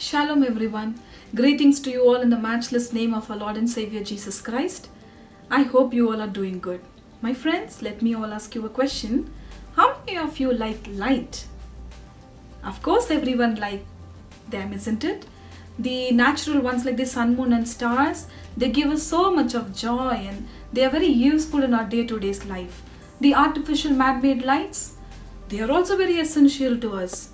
Shalom, everyone. Greetings to you all in the matchless name of our Lord and Savior Jesus Christ. I hope you all are doing good. My friends, let me all ask you a question. How many of you like light? Of course, everyone like them, isn't it? The natural ones like the sun, moon, and stars, they give us so much of joy and they are very useful in our day-to-day life. The artificial man-made lights, they are also very essential to us.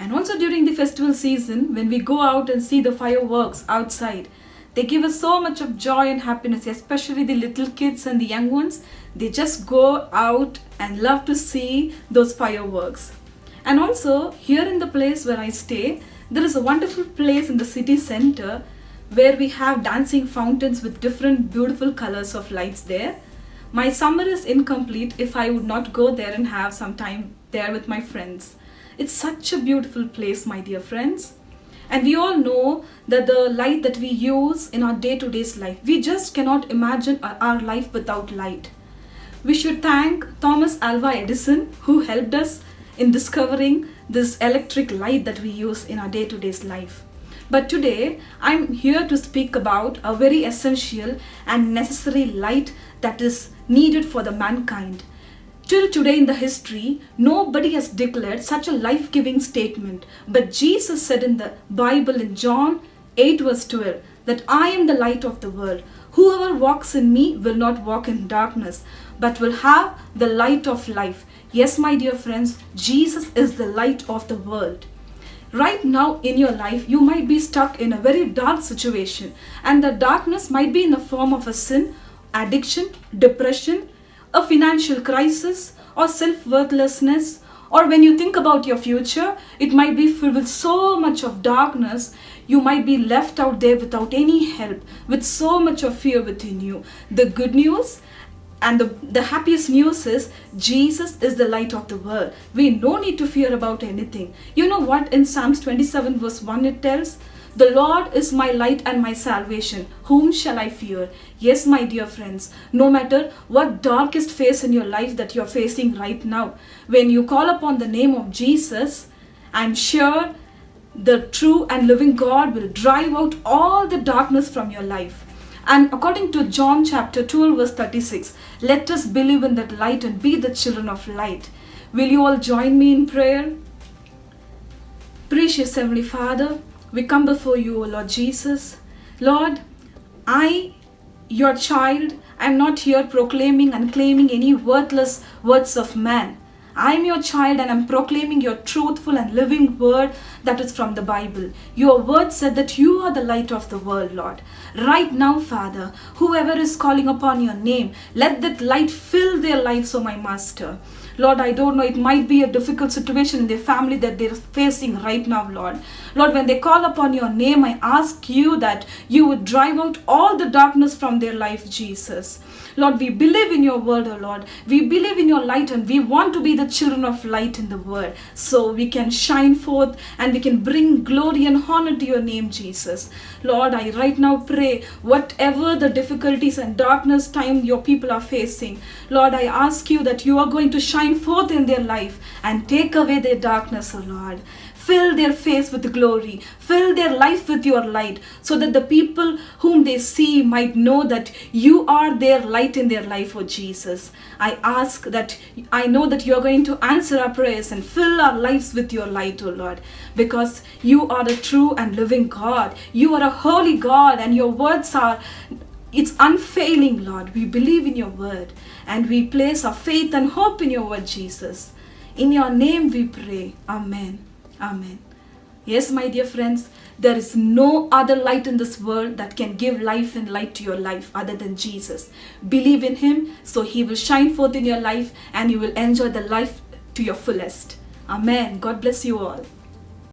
And also during the festival season, when we go out and see the fireworks outside, they give us so much of joy and happiness, especially the little kids and the young ones. They just go out and love to see those fireworks. And also, here in the place where I stay, there is a wonderful place in the city center where we have dancing fountains with different beautiful colors of lights there. My summer is incomplete if I would not go there and have some time there with my friends. It's such a beautiful place, my dear friends. And we all know that the light that we use in our day-to-day life, we just cannot imagine our life without light. We should thank Thomas Alva Edison, who helped us in discovering this electric light that we use in our day-to-day life. But today, I'm here to speak about a very essential and necessary light that is needed for the mankind. Till today in the history, nobody has declared such a life-giving statement. But Jesus said in the Bible in John 8 verse 12 that I am the light of the world. Whoever walks in me will not walk in darkness, but will have the light of life. Yes, my dear friends, Jesus is the light of the world. Right now in your life, you might be stuck in a very dark situation, and the darkness might be in the form of a sin, addiction, depression, a financial crisis, or self-worthlessness, or when you think about your future, it might be filled with so much of darkness. You might be left out there without any help, with so much of fear within you. The good news and the happiest news is Jesus is the light of the world. We no need to fear about anything. You know what? In Psalms 27 verse 1 it tells, the Lord is my light and my salvation. Whom shall I fear? Yes, my dear friends, no matter what darkest phase in your life that you're facing right now, when you call upon the name of Jesus, I'm sure the true and living God will drive out all the darkness from your life. And according to John chapter 12 verse 36, let us believe in that light and be the children of light. Will you all join me in prayer? Precious Heavenly Father, we come before you, O Lord Jesus. Lord, I, your child, am not here proclaiming and claiming any worthless words of man. I am your child and I am proclaiming your truthful and living word that is from the Bible. Your word said that you are the light of the world, Lord. Right now, Father, whoever is calling upon your name, let that light fill their lives, O my Master. Lord, I don't know, it might be a difficult situation in their family that they're facing right now, Lord. Lord, when they call upon your name, I ask you that you would drive out all the darkness from their life, Jesus. Lord, we believe in your word, O Lord. We believe in your light and we want to be the children of light in the world so we can shine forth and we can bring glory and honor to your name, Jesus. Lord, I right now pray whatever the difficulties and darkness time your people are facing, Lord, I ask you that you are going to shine forth in their life and take away their darkness, O Lord. Fill their face with glory. Fill their life with your light so that the people whom they see might know that you are their light in their life, O Jesus. I know that you are going to answer our prayers and fill our lives with your light, O Lord, because you are the true and living God. You are a holy God and your words it's unfailing, Lord. We believe in your word and we place our faith and hope in your word, Jesus. In your name we pray. Amen. Amen. Yes, my dear friends, there is no other light in this world that can give life and light to your life other than Jesus. Believe in him so he will shine forth in your life and you will enjoy the life to your fullest. Amen. God bless you all.